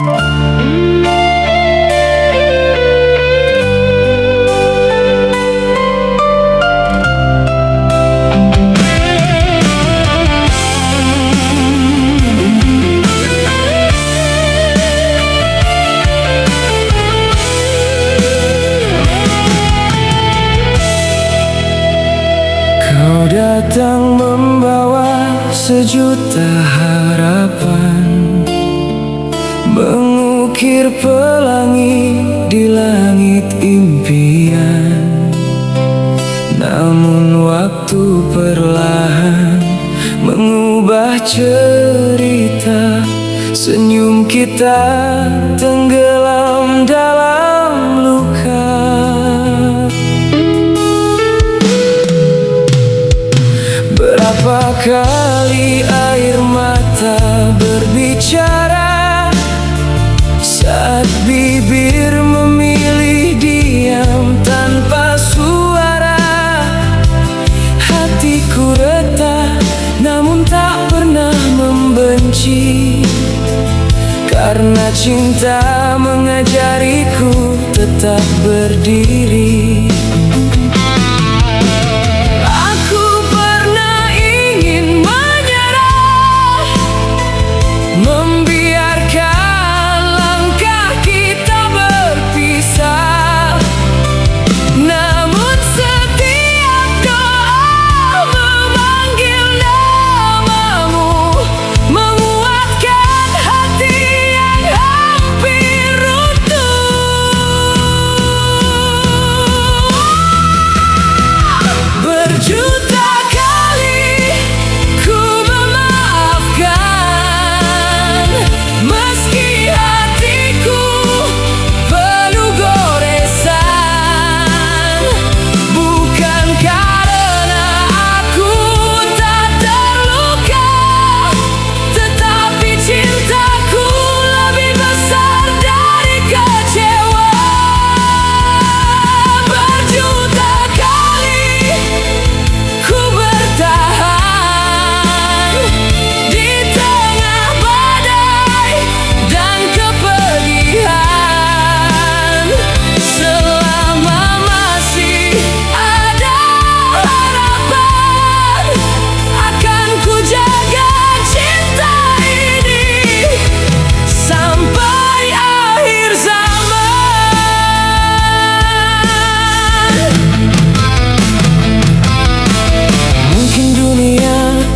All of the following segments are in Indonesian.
Kau datang membawa sejuta harapan, mengukir pelangi di langit impian. Namun waktu perlahan mengubah cerita. Senyum kita tenggelam dalam luka. Berapa kali air mata berbicara saat bibir memilih diam tanpa suara. Hatiku retak namun tak pernah membenci, karena cinta mengajariku tetap berdiri.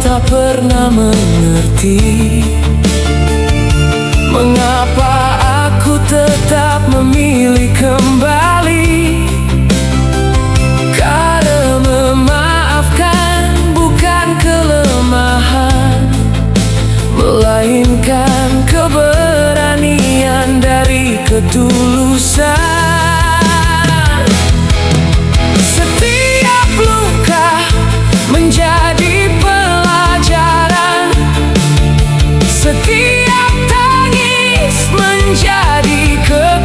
Tak pernah mengerti mengapa aku tetap memilih kembali. Karena memaafkan bukan kelemahan, melainkan keberanian dari ketulusan. Setiap luka menjadi pelajaran, setiap tangis menjadi kekuatan.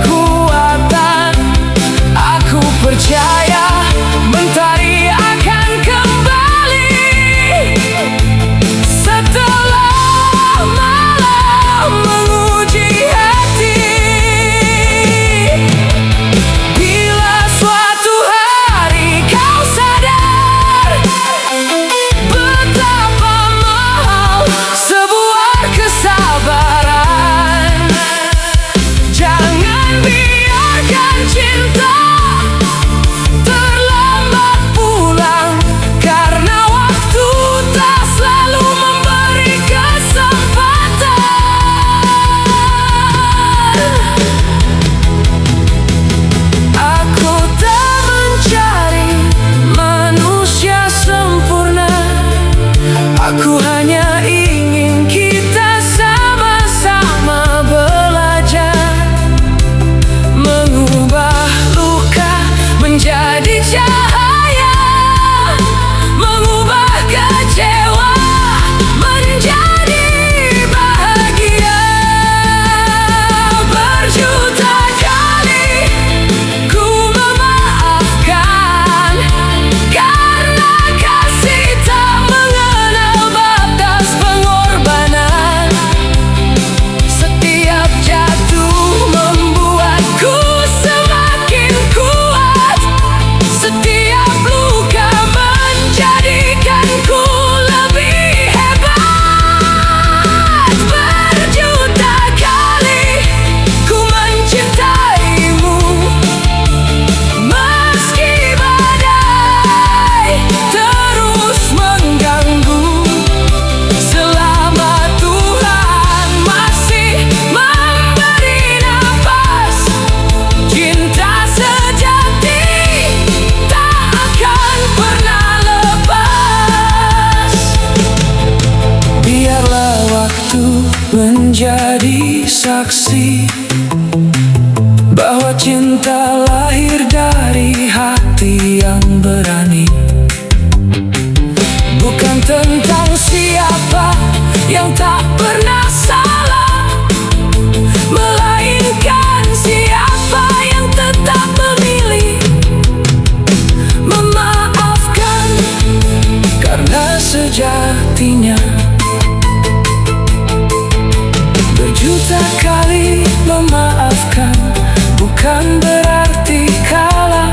menjadi saksi bahwa cinta lahir dari hati yang berani. Bukan tentang siapa yang tak pernah salah, melainkan siapa yang tetap memilih memaafkan. Karena sejatinya berjuta kali memaafkan bukan berarti kalah,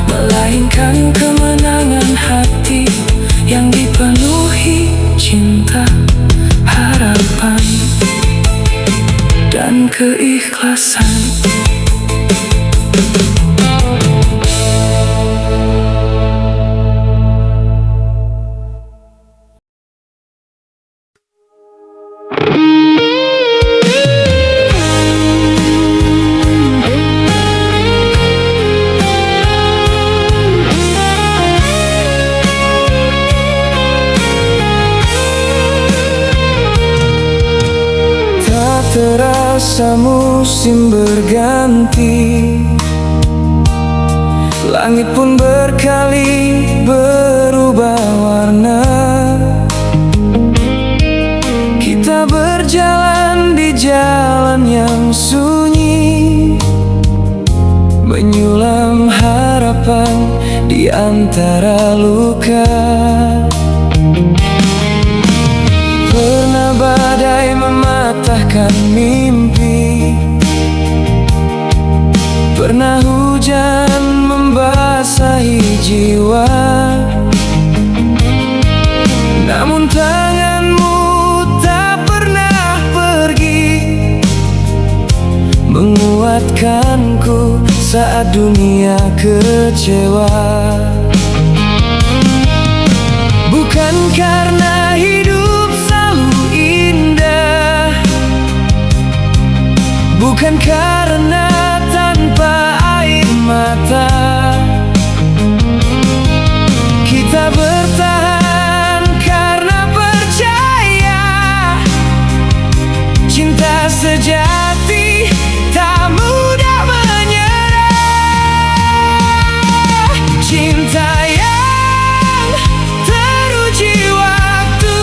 melainkan kemenangan hati yang dipenuhi cinta, harapan, dan keikhlasan. Terasa musim berganti, langit pun berkali berubah warna. Kita berjalan di jalan yang sunyi, menyulam harapan di antara luka. Pernah badai mematahkan mimpi, pernah hujan membasahi jiwa. Namun tanganmu tak pernah pergi, menguatkanku saat dunia kecewa. Bukan karena hidup selalu indah, bukan karena tanpa air mata, kita bertahan karena percaya cinta sejati tak mudah menyerah. Cinta yang teruji waktu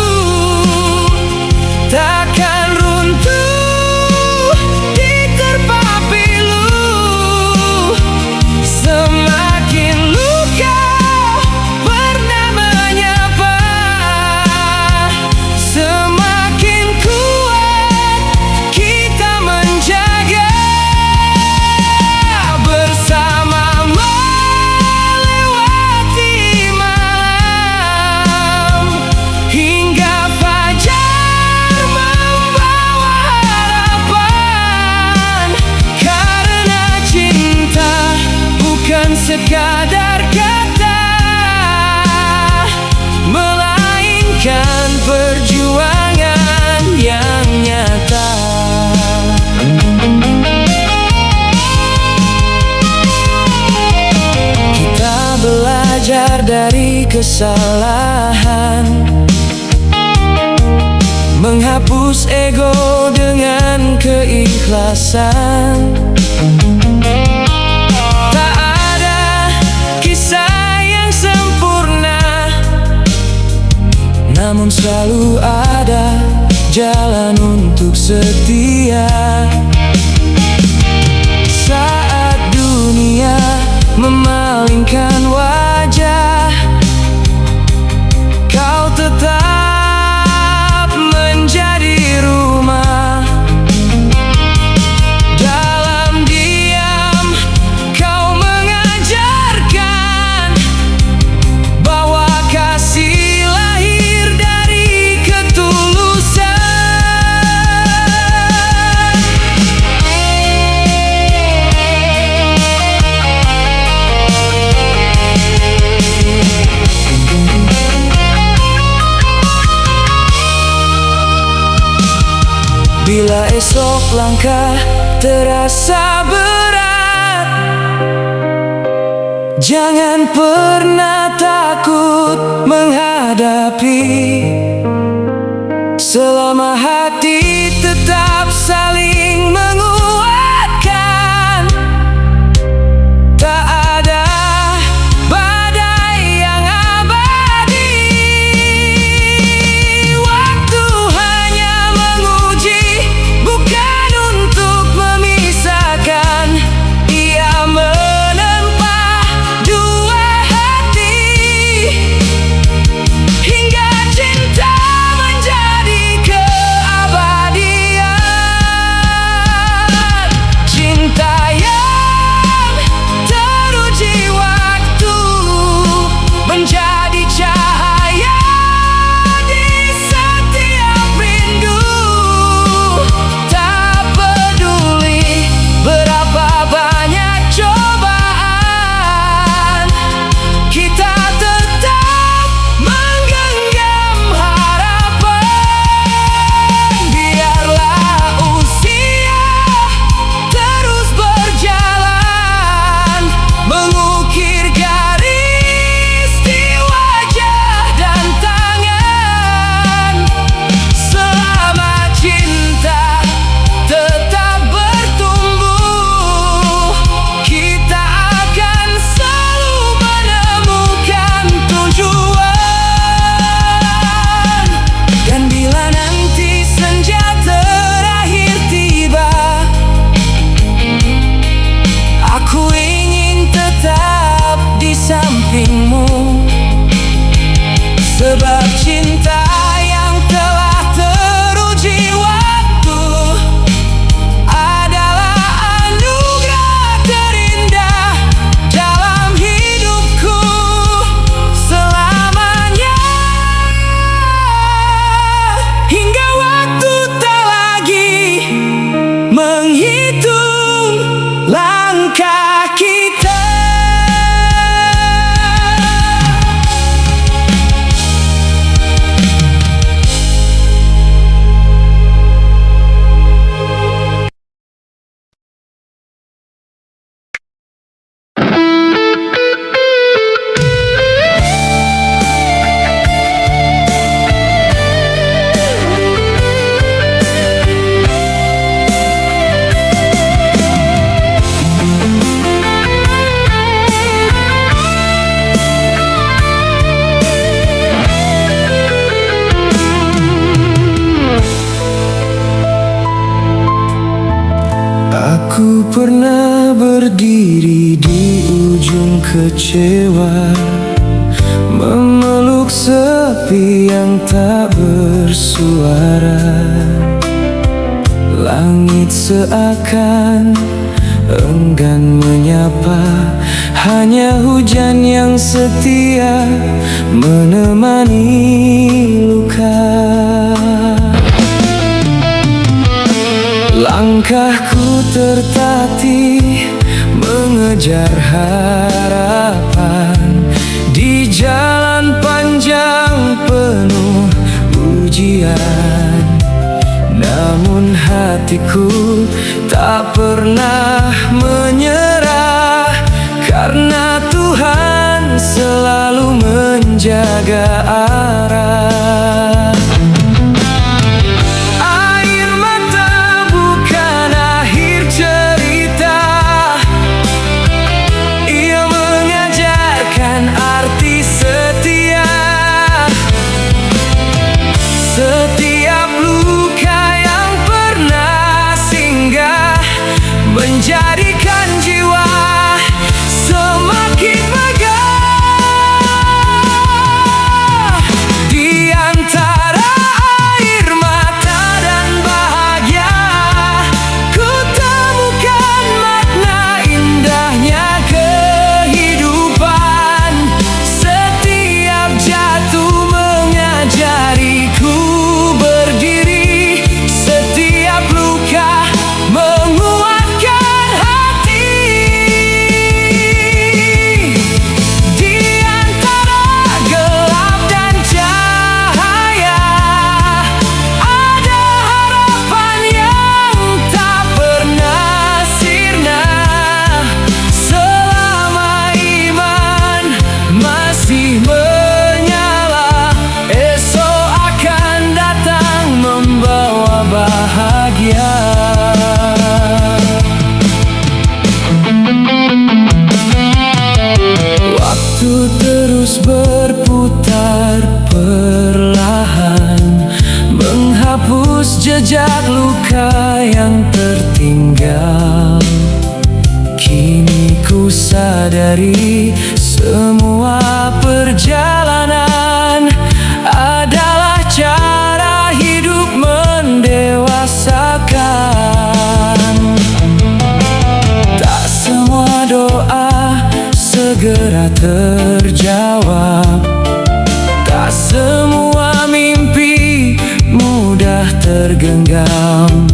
takkan runtuh diterpa pilu. Semakin luka pernah menyapa, semakin kuat kita menjaga. Bersama melewati malam hingga fajar membawa harapan. Karena cinta bukan sekadar kata, melainkan perjuangan yang nyata. Kita belajar dari kesalahan, menghapus ego dengan keikhlasan. Tak ada kisah yang sempurna, namun selalu ada jalan untuk setia. Saat dunia memalingkan wajah, kau tetap menjadi rumah. Dalam diam kau mengajarkan bahwa kasih lahir dari ketulusan. Bila esok langkah terasa berat, jangan pernah takut menghadapi. Selama hati tetap saling menguatkan, tak ada badai yang abadi. Waktu hanya menguji, bukan untuk memisahkan. Ia menempa dua hati hingga cinta menjadi keabadian. Cinta yang teruji waktu menjadi cahaya di setiap rindu. Tak peduli berapa banyak cobaan, kita tetap menggenggam harapan. Biarlah usia terus berjalan, mengukir garis di wajah dan tangan. Selama cinta tetap bertumbuh, kita akan selalu menemukan tujuan. Dan bila nanti senja terakhir tiba, aku ingin tetap di sampingmu. Sebab cinta yang telah teruji waktu adalah anugerah terindah dalam hidupku selamanya. Hingga waktu tak lagi menghitung langkah kita. Aku pernah berdiri di ujung kecewa, memeluk sepi yang tak bersuara. Langit seakan enggan menyapa, hanya hujan yang setia menemani luka. Langkahku tertatih mengejar harapan di jalan panjang penuh ujian. Namun hatiku tak pernah menyerah, karena Tuhan selalu menjaga arah. Air mata bukan akhir cerita, ia mengajarkan arti setia. Setiap luka yang pernah singgah menjadikan jiwa semakin megah. Dia bahagia. Waktu terus berputar perlahan, menghapus jejak luka yang tertinggal. Kini ku sadari semua perjalanan adalah cara hidup mendewasakan. Tak semua doa segera terjawab, tak semua mimpi mudah tergenggam.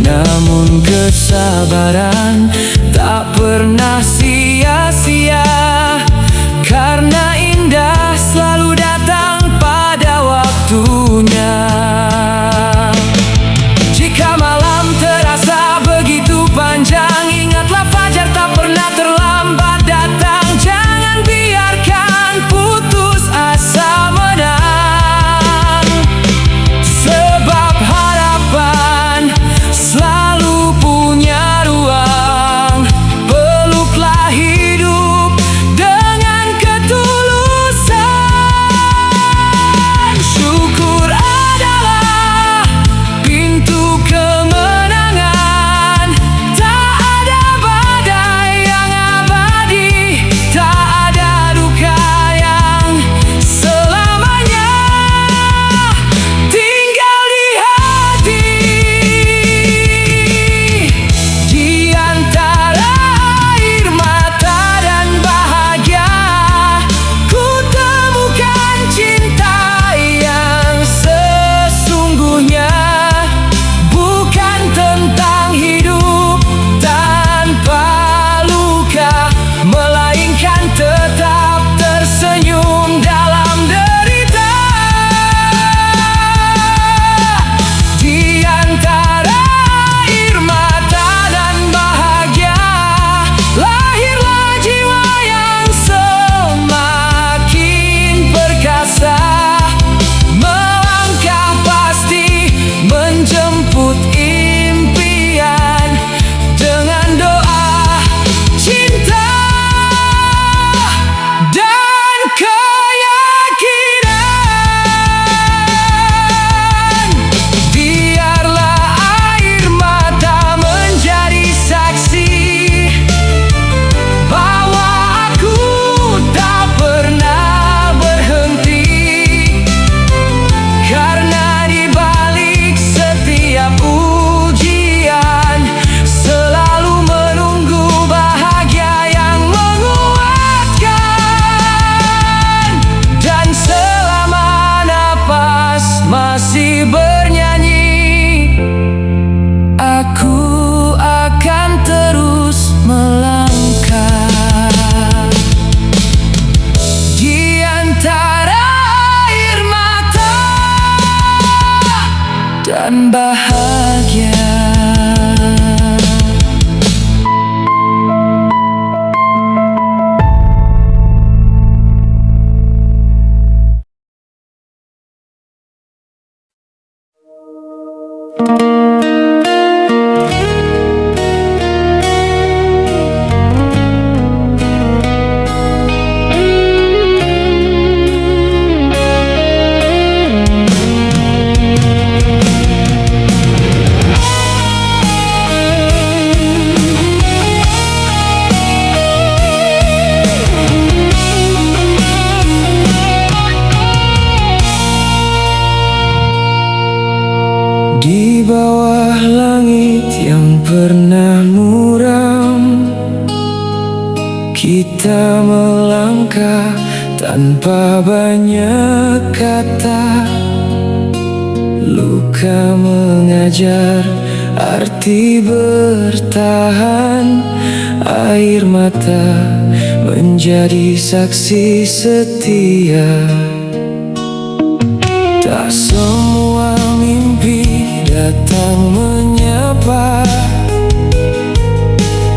Namun kesabaran tak pernah sia-sia, karena indah selalu datang pada waktunya. Jika malam terasa begitu panjang, ingatlah fajar tak pernah terlambat datang. Jangan biarkan putus asa menang, sebab harapan selalu punya ruang. Peluklah hidup dengan ketulusan. Syukur adalah pintu kemenangan. Tak ada badai yang abadi, tak ada duka yang selamanya tinggal di hati. Di antara air mata dan bahagia, ku temukan cinta yang sesungguhnya. Bukan tentang hidup tanpa luka, melainkan tetap tersenyum dalam derita. Di antara air mata dan bahagia, lahirlah jiwa yang semakin perkasa. Melangkah pasti menjemput impian, dengan doa, cinta, dan keyakinan. Biarlah air mata menjadi saksi bahwa aku tak pernah berhenti, karena di balik setiap ujian selalu menunggu bahagia yang menguatkan. Dan selama napas masih bernyanyi, aku akan terus melangkah. Di antara air mata dan bahagia. Di bawah langit yang pernah muram, kita melangkah tanpa banyak kata. Luka mengajar arti bertahan. Air mata menjadi saksi setia. Tak semua mimpi datang menyapa,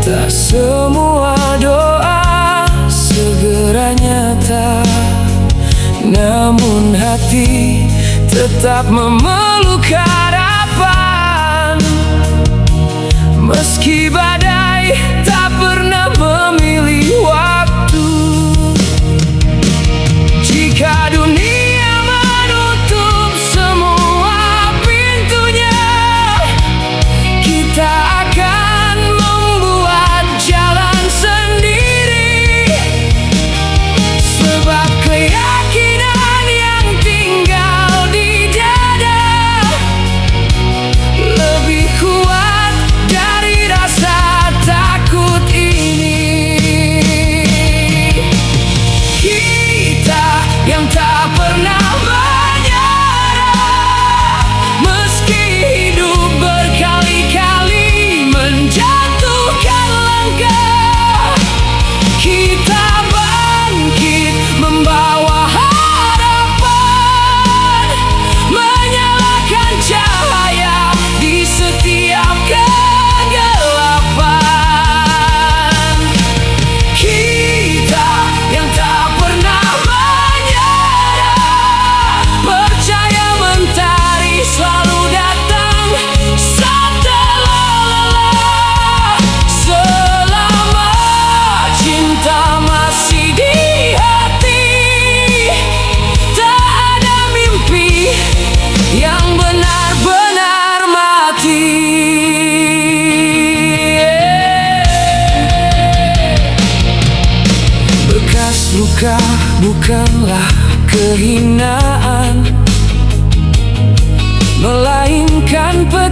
tak semua doa segera nyata. Namun hati tetap memeluk harapan.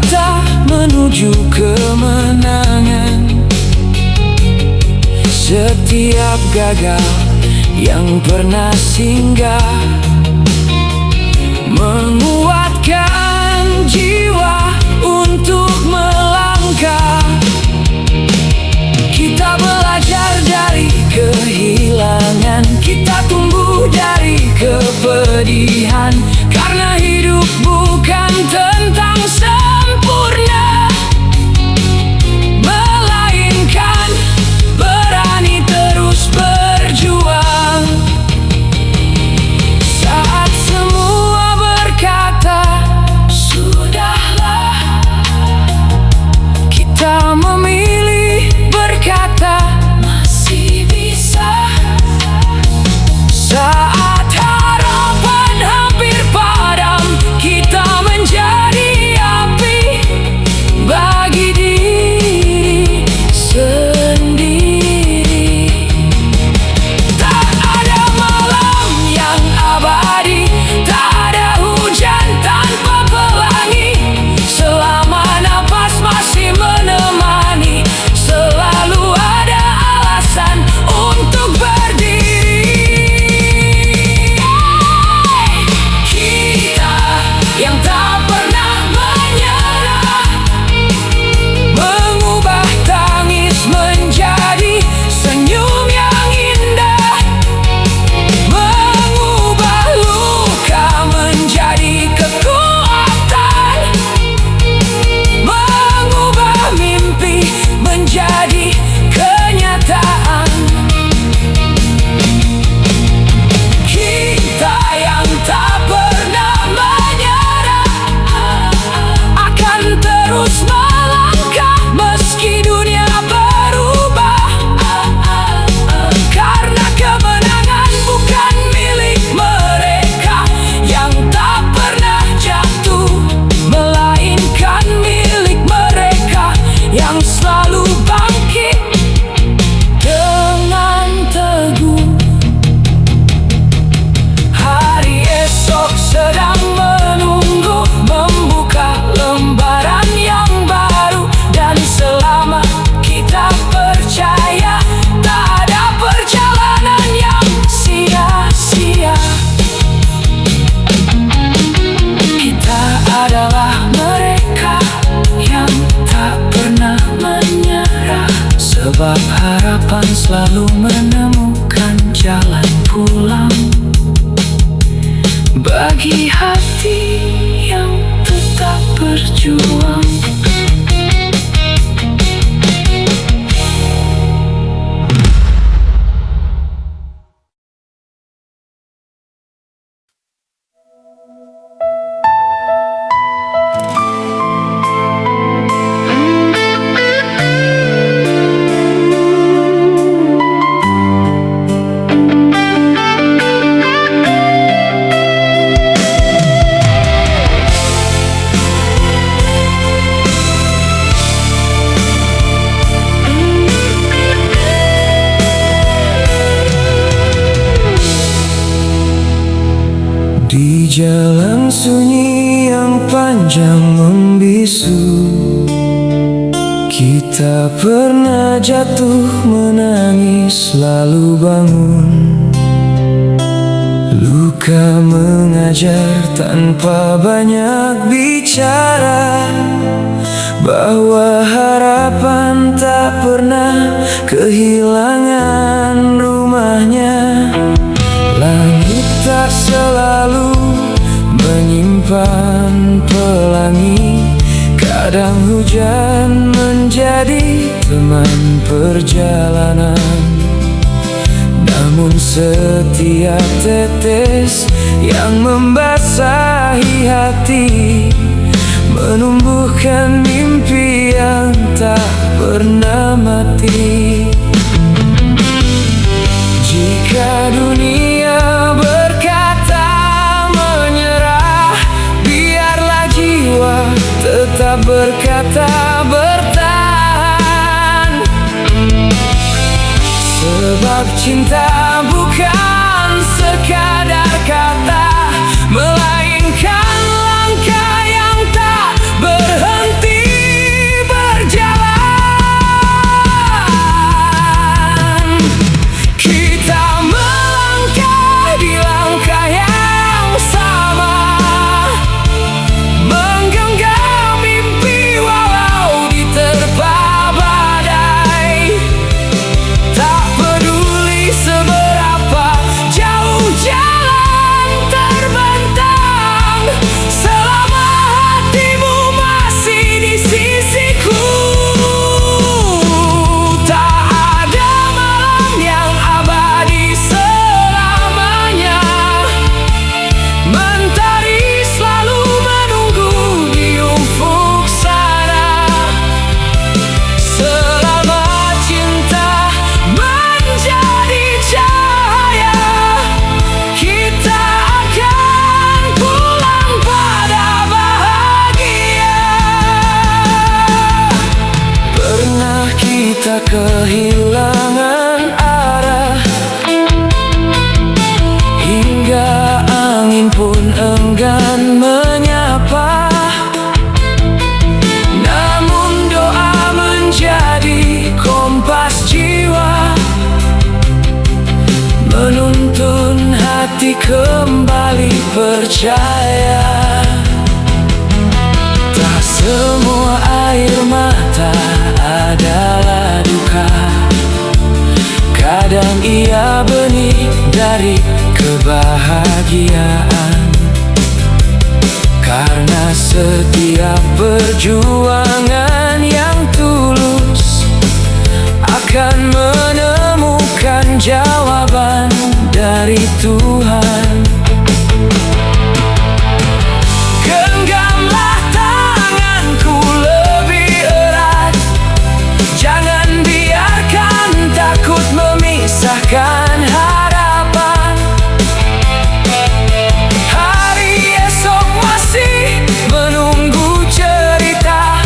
kita menuju kemenangan. Setiap gagal yang pernah singgah menguatkan jiwa untuk melangkah. Kita belajar dari kehilangan, kita tumbuh dari kepedihan. Karena hidup bukan tentang sempurna, melainkan berani terus berjuang. Saat semua berkata sudahlah, kita memilih berkata masih bisa. Saat harapan hampir padam, kita menjadi api bagi diri sendiri. Tak ada malam yang abadi, tak ada hujan tanpa pelangi. Selama napas masih menemani, selalu ada alasan untuk berdiri. Kita yang tak pernah menyerah, mengubah tangis menjadi senyum yang indah, mengubah luka menjadi kekuatan, mengubah mimpi menjadi kenyataan. Kita yang tak pernah menyerah akan terus melangkah meski dunia berubah. Karena kemenangan bukan milik mereka yang tak pernah jatuh, melainkan milik mereka yang selalu bangkit dengan teguh. Hari esok sedang menunggu, membuka lembaran yang baru. Dan selama kita percaya, tak ada perjalanan yang sia-sia. Kita adalah mereka yang tak pernah menyerah, sebab harapan selalu menemukan jalan pulang bagi hati yang tetap berjuang. Di jalan sunyi yang panjang membisu, kita pernah jatuh menangis lalu bangun. Luka mengajar tanpa banyak bicara, bahwa harapan tak pernah kehilangan rumahnya. Langit tak selalu menyimpan pelangi, kadang hujan menjadi teman perjalanan. Namun setiap tetes yang membasahi hati menumbuhkan mimpi yang tak pernah mati. Jika dunia berkata menyerah, biarlah jiwa tetap berkata bertahan. Sebab cinta bukan sekadar kata, melainkan langkah yang tak berhenti. rasa kehilangan arah, hingga angin pun enggan menyapa. Namun doa menjadi kompas jiwa, menuntun hati kembali percaya. Tak semua air mata adalah duka, kadang ia benih dari kebahagiaan. Karena setiap perjuangan yang tulus akan menemukan jawaban dari Tuhan. Genggamlah tanganku lebih erat, jangan biarkan takut memisahkan harapan. Hari esok masih menunggu cerita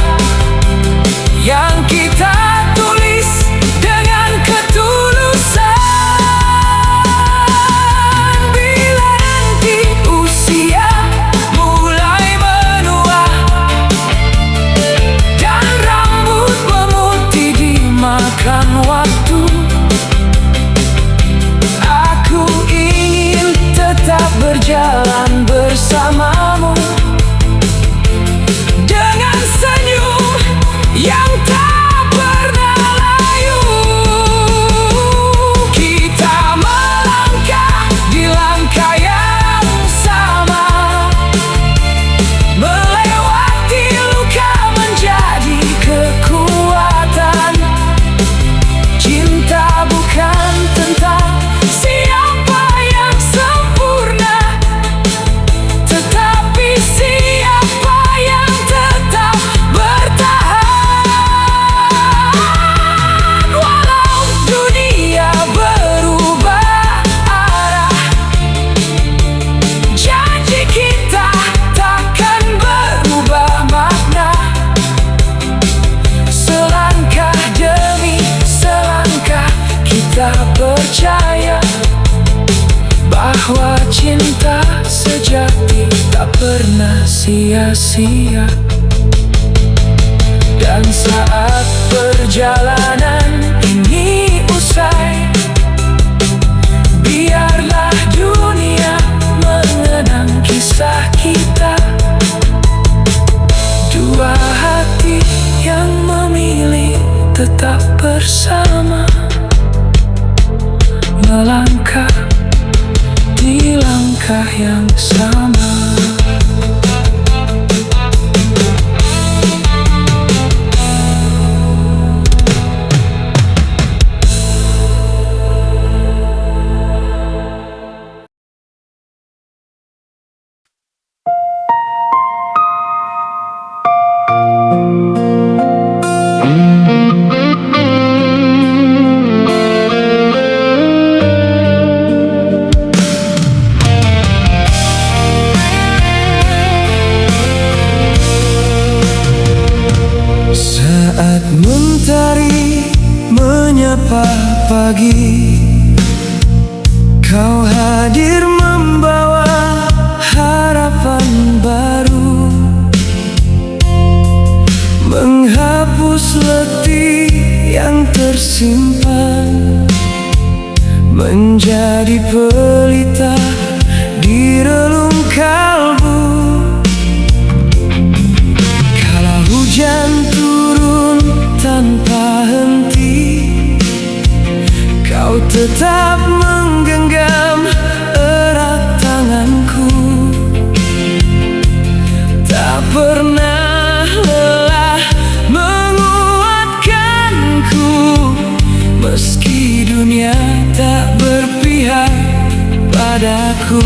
yang kita tulis dengan ketulusan. Bila nanti usia mulai menua dan rambut memutih dimakan waktu, aku ingin tetap berjalan bersamamu dengan senyum yang tak pernah layu. Kita melangkah di langkah yang sama, melewati luka menjadi kekuatan. Cinta bukan tentang siapa yang sempurna, tetapi siapa yang tetap bertahan. Walau dunia berubah arah, janji kita takkan berubah makna. Selangkah demi selangkah kita percaya bahwa cinta sejati tak pernah sia-sia. Dan saat perjalanan ini usai, biarlah dunia mengenang kisah kita. Dua hati yang memilih tetap bersama, melangkah di langkah yang sama. Saat mentari menyapa pagi, kau hadir membawa harapan baru, menghapus letih yang tersimpan, menjadi pelita di relung kalbu. Kala hujan turun tanpa henti, kau tetap menggenggam erat tanganku. Tak pernah lelah menguatkanku, meski dunia tak berpihak padaku.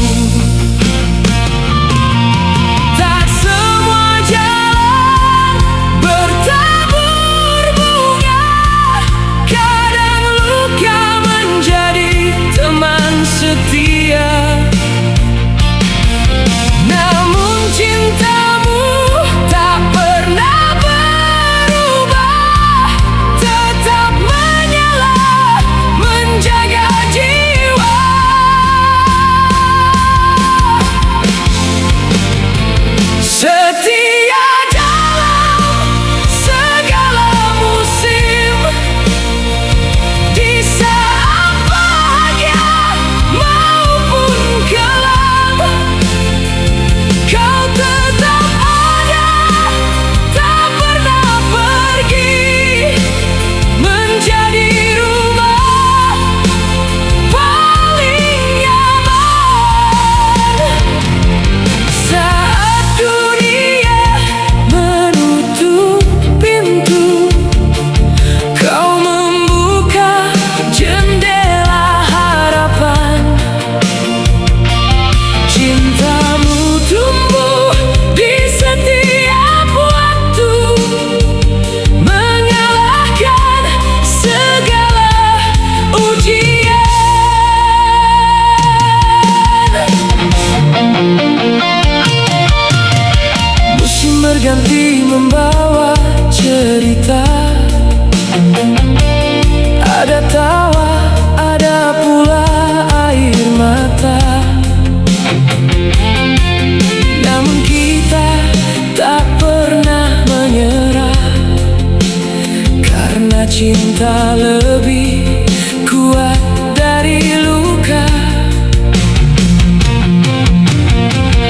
cinta lebih kuat dari luka.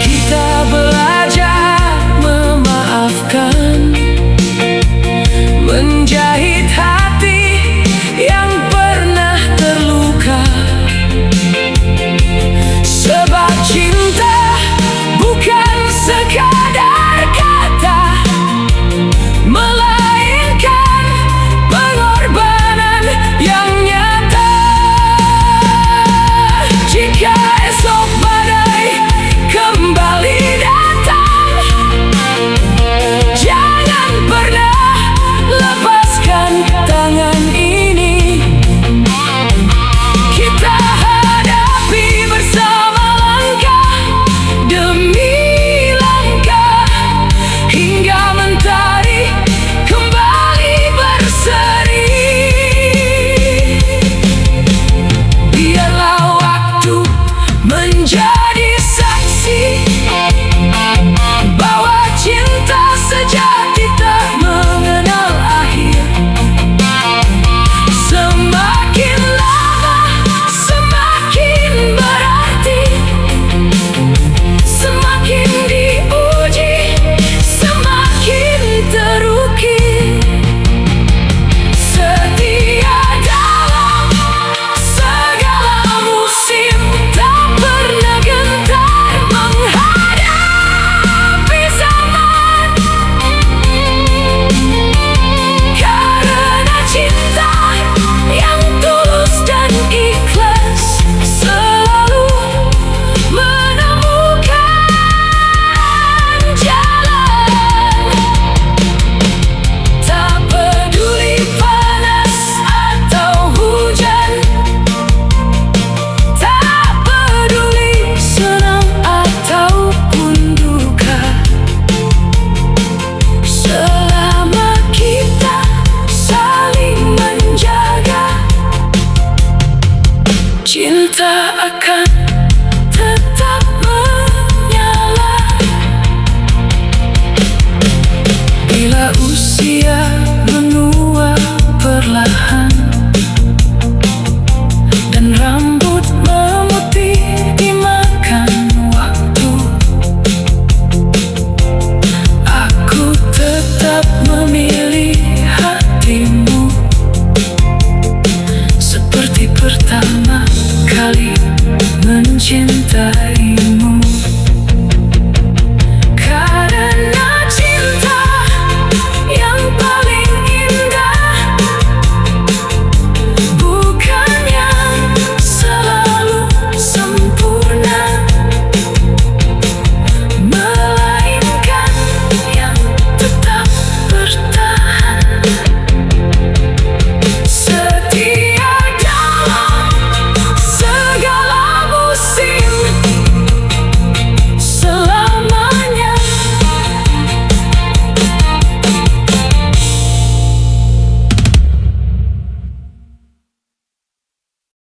Kita belajar memaafkan, menjahit hati yang pernah terluka. Sebab cinta bukan sekadar kata, melainkan pengorbanan yang nyata. Jika esok badai kembali datang, jangan pernah lepaskan tangan ini. Kita hadapi bersama langkah demi langkah, hingga mentari kembali berseri. Biarlah waktu menjadi saksi bahwa cinta sejati tak mengenal akhir. Semakin lama semakin berarti, semakin diuji semakin terukir. Setia dalam segala musim, tak pernah gentar menghadapi zaman. Karena cinta yang tulus dan ikhlas selalu menemukan jalan. Tak peduli panas atau hujan, tak peduli senang ataupun duka, selama kita saling menjaga, cinta akan tetap menyala. Bila usia